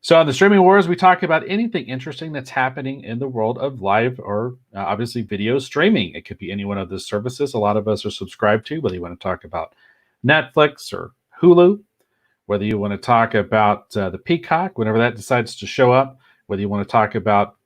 So on the Streaming Wars, we talk about anything interesting that's happening in the world of live or obviously video streaming. It could be any one of the services a lot of us are subscribed to, whether you want to talk about Netflix or Hulu, whether you want to talk about the Peacock, whenever that decides to show up, whether you want to talk about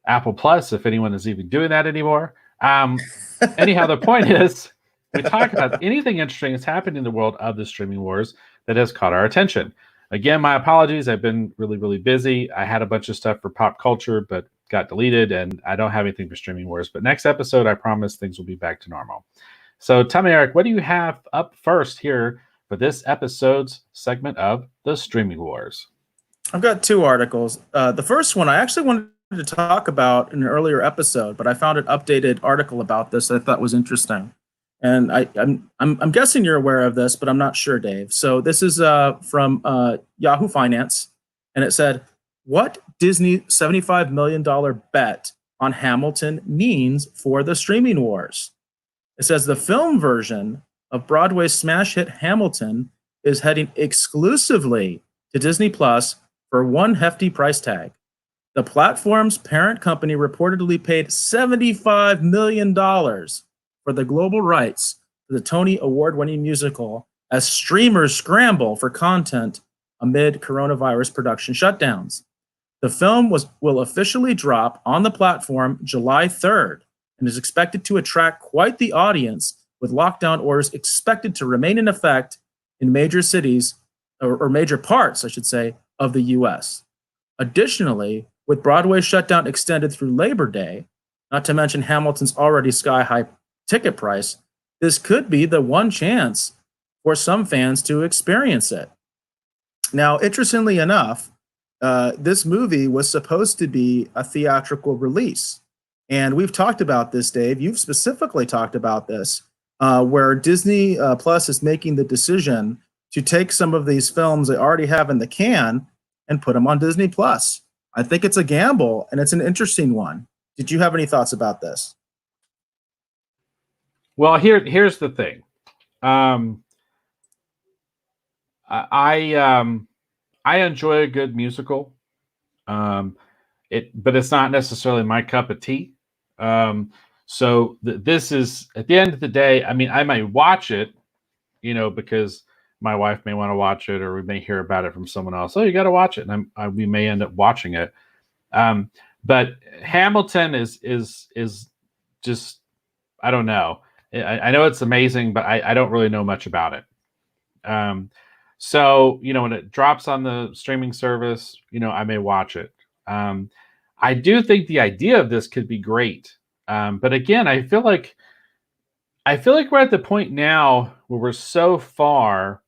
Apple Plus, if anyone is even doing that anymore. Anyhow, the point is, we talk about anything interesting that's happened in the world of the streaming wars that has caught our attention. Again, my apologies. I've been really, really busy. I had a bunch of stuff for pop culture, but got deleted, and I don't have anything for streaming wars. But next episode, I promise things will be back to normal. So tell me, Eric, what do you have up first here for this episode's segment of the streaming wars? I've got two articles. The first one I actually wanted to talk about in an earlier episode, but I found an updated article about this that I thought was interesting. And I'm guessing you're aware of this, but I'm not sure, Dave. So this is from Yahoo Finance, and it said, what Disney $75 million bet on Hamilton means for the streaming wars. It says the film version of Broadway's smash hit Hamilton is heading exclusively to Disney Plus for one hefty price tag. The platform's parent company reportedly paid $75 million for the global rights to the Tony Award-winning musical as streamers scramble for content amid coronavirus production shutdowns. The film will officially drop on the platform July 3rd and is expected to attract quite the audience, with lockdown orders expected to remain in effect in major cities, or major parts, I should say, of the U.S. Additionally, with Broadway's shutdown extended through Labor Day, not to mention Hamilton's already sky-high ticket price, this could be the one chance for some fans to experience it. Now, interestingly enough, this movie was supposed to be a theatrical release. And we've talked about this, Dave. You've specifically talked about this, where Disney Plus is making the decision to take some of these films they already have in the can and put them on Disney Plus. I think it's a gamble, and it's an interesting one. Did you have any thoughts about this? Well, here's the thing. I enjoy a good musical. But it's not necessarily my cup of tea. So this is, at the end of the day, I mean, I might watch it, because my wife may want to watch it, or we may hear about it from someone else. Oh, you got to watch it, and we may end up watching it. But Hamilton is just, I don't know. I know it's amazing, but I don't really know much about it. So when it drops on the streaming service, I may watch it. I do think the idea of this could be great. But again, I feel like we're at the point now where we're so far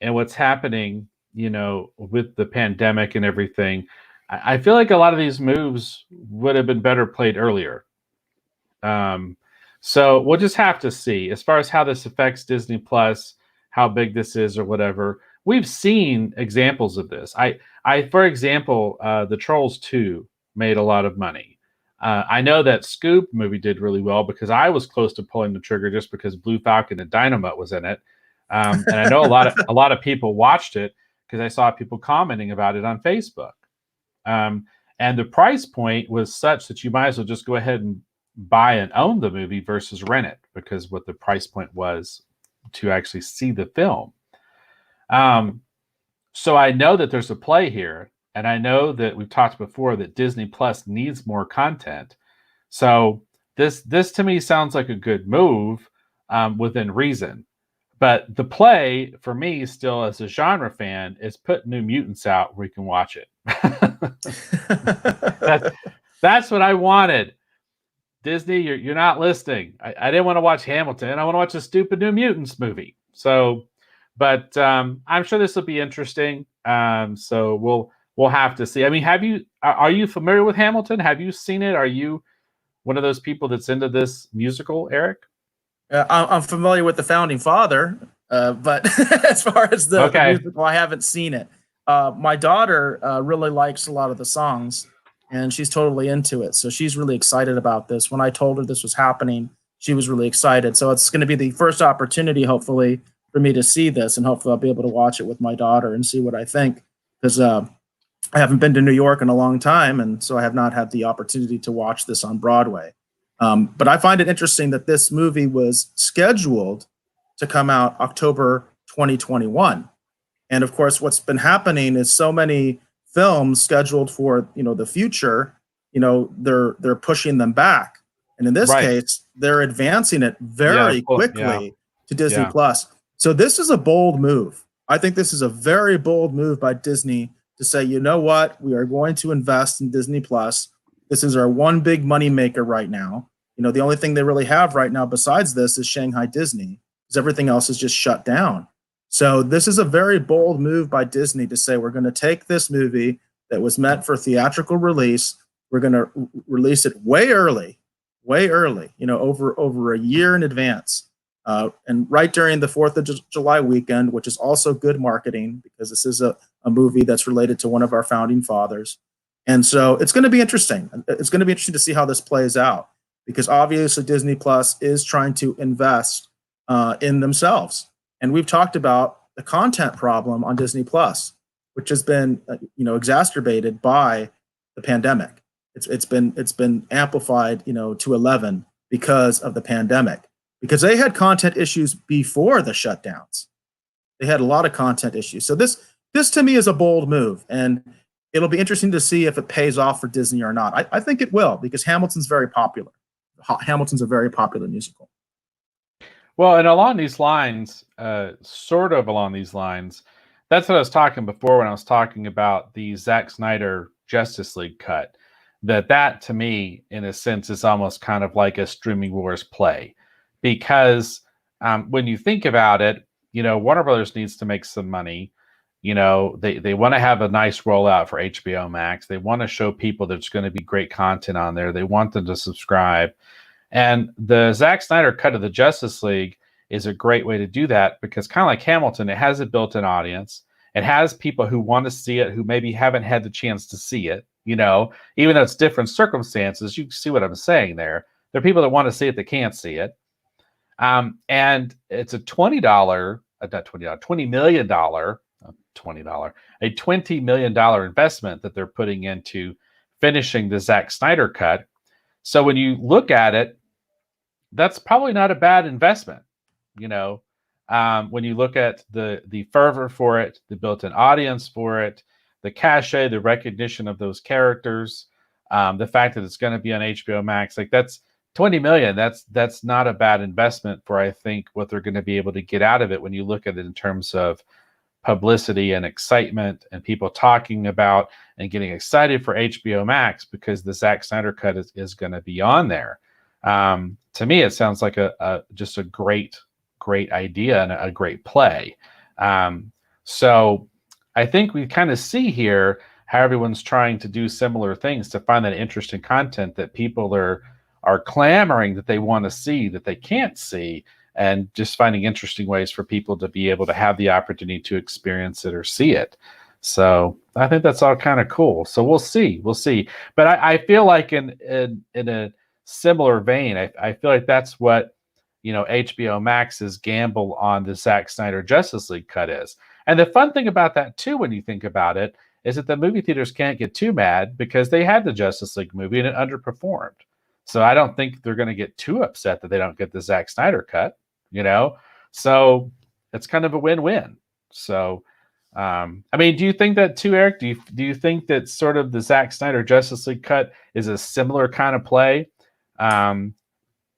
in what's happening, with the pandemic and everything. I feel like a lot of these moves would have been better played earlier. So we'll just have to see as far as how this affects Disney Plus, how big this is or whatever. We've seen examples of this. For example, the Trolls 2 made a lot of money. I know that Scoop movie did really well because I was close to pulling the trigger just because Blue Falcon and Dynamite was in it. And I know a lot of people watched it because I saw people commenting about it on Facebook. And the price point was such that you might as well just go ahead and buy and own the movie versus rent it, because what the price point was to actually see the film. So I know that there's a play here, and I know that we've talked before that Disney Plus needs more content. So this to me sounds like a good move within reason. But the play for me, still as a genre fan, is put New Mutants out where you can watch it. That's what I wanted. Disney, you're not listening. I didn't want to watch Hamilton. I want to watch a stupid New Mutants movie. So, but I'm sure this will be interesting. So we'll have to see. I mean, are you familiar with Hamilton? Have you seen it? Are you one of those people that's into this musical, Eric? I'm familiar with the Founding Father, but as far as the musical, I haven't seen it. My daughter really likes a lot of the songs, and she's totally into it. So she's really excited about this. When I told her this was happening, she was really excited. So it's going to be the first opportunity, hopefully, for me to see this, and hopefully I'll be able to watch it with my daughter and see what I think. Because I haven't been to New York in a long time, and so I have not had the opportunity to watch this on Broadway. But I find it interesting that this movie was scheduled to come out October 2021. And of course, what's been happening is so many films scheduled for the future, they're pushing them back. And in this Right. case, they're advancing it Yeah. very Well, yeah. quickly to Disney Yeah. Plus. So this is a bold move. I think this is a very bold move by Disney to say, you know what, we are going to invest in Disney Plus. This is our one big money maker right now. The only thing they really have right now besides this is Shanghai Disney, because everything else is just shut down. So this is a very bold move by Disney to say we're going to take this movie that was meant for theatrical release. We're going to release it way early, over a year in advance. And right during the 4th of July weekend, which is also good marketing because this is a movie that's related to one of our founding fathers. And so it's going to be interesting. It's going to be interesting to see how this plays out, because obviously Disney Plus is trying to invest in themselves. And we've talked about the content problem on Disney Plus, which has been exacerbated by the pandemic. It's been amplified to 11 because of the pandemic, because they had content issues before the shutdowns. They had a lot of content issues. So this to me is a bold move, and it'll be interesting to see if it pays off for Disney or not. I think it will, because Hamilton's very popular. Hamilton's a very popular musical. Well, and along these lines, sort of along these lines, that's what I was talking before when I was talking about the Zack Snyder Justice League cut. That to me, in a sense, is almost kind of like a streaming wars play, because when you think about it, Warner Brothers needs to make some money. They want to have a nice rollout for HBO Max. They want to show people there's going to be great content on there. They want them to subscribe. And the Zack Snyder cut of the Justice League is a great way to do that, because kind of like Hamilton, it has a built-in audience. It has people who want to see it who maybe haven't had the chance to see it, even though it's different circumstances. You see what I'm saying there. There are people that want to see it that can't see it. And it's a $20 million investment that they're putting into finishing the Zack Snyder cut. So when you look at it, that's probably not a bad investment. When you look at the fervor for it, the built-in audience for it, the cachet, the recognition of those characters, the fact that it's going to be on HBO Max, like that's $20 million. That's not a bad investment for, I think, what they're going to be able to get out of it when you look at it in terms of publicity and excitement and people talking about and getting excited for HBO Max because the Zack Snyder cut is going to be on there. To me, it sounds like just a great idea and a great play. So I think we kind of see here how everyone's trying to do similar things to find that interesting content that people are clamoring that they want to see, that they can't see, and just finding interesting ways for people to be able to have the opportunity to experience it or see it. So I think that's all kind of cool. So we'll see. But I feel like in a similar vein, I feel like that's what HBO Max's gamble on the Zack Snyder Justice League cut is. And the fun thing about that too, when you think about it, is that the movie theaters can't get too mad because they had the Justice League movie and it underperformed. So I don't think they're going to get too upset that they don't get the Zack Snyder cut, So it's kind of a win-win. So, do you think that too, Eric? Do you think that sort of the Zack Snyder Justice League cut is a similar kind of play?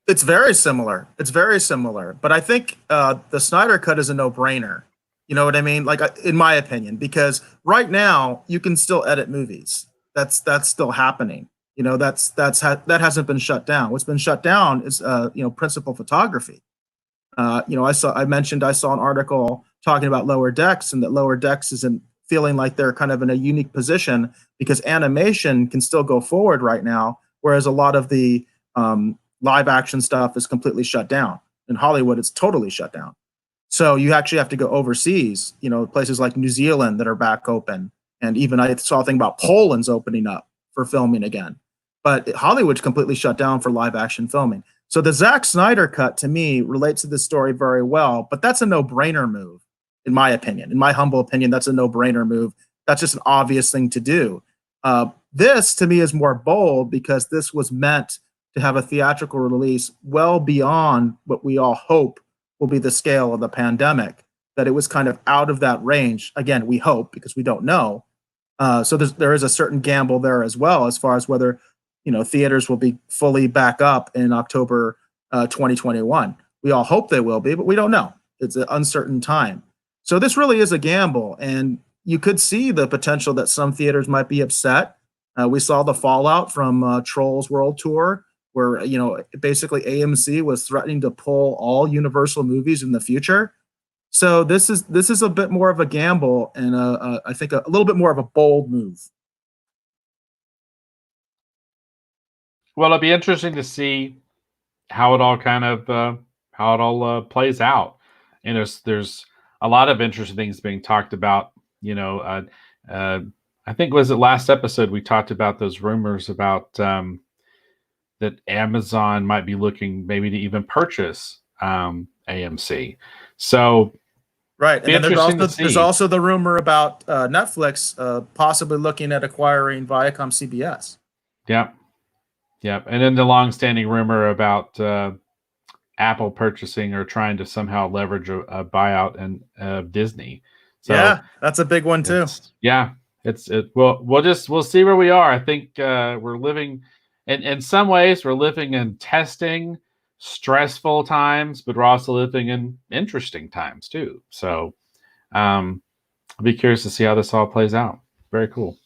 It's very similar. But I think the Snyder cut is a no-brainer. You know what I mean? Like, in my opinion, because right now you can still edit movies. That's still happening. That hasn't been shut down. What's been shut down is principal photography. I saw an article talking about Lower Decks, and that Lower Decks isn't feeling like they're kind of in a unique position because animation can still go forward right now, whereas a lot of the live action stuff is completely shut down. In Hollywood, it's totally shut down. So you actually have to go overseas, places like New Zealand that are back open. And even I saw a thing about Poland's opening up for filming again. But Hollywood's completely shut down for live action filming. So the Zack Snyder cut, to me, relates to this story very well, but that's a no-brainer move, in my opinion. In my humble opinion, that's a no-brainer move that's just an obvious thing to do. This to me is more bold because this was meant to have a theatrical release well beyond what we all hope will be the scale of the pandemic. That it was kind of out of that range. Again, we hope because we don't know. So there is a certain gamble there as well as far as whether theaters will be fully back up in October 2021. We all hope they will be, but we don't know. It's an uncertain time. So this really is a gamble, and you could see the potential that some theaters might be upset. We saw the fallout from Trolls World Tour, where basically AMC was threatening to pull all Universal movies in the future. So this is a bit more of a gamble, and I think a little bit more of a bold move. Well, it'll be interesting to see how it all plays out. And there's a lot of interesting things being talked about. I think was it last episode we talked about those rumors about that Amazon might be looking maybe to even purchase AMC. So right, and then there's also the rumor about Netflix possibly looking at acquiring Viacom CBS. Yep. And then the long-standing rumor about Apple purchasing or trying to somehow leverage a buyout in Disney. So yeah, that's a big one too. We'll see where we are. I think we're living in some ways we're living in testing, stressful times, but we're also living in interesting times too. So I'll be curious to see how this all plays out. Very cool.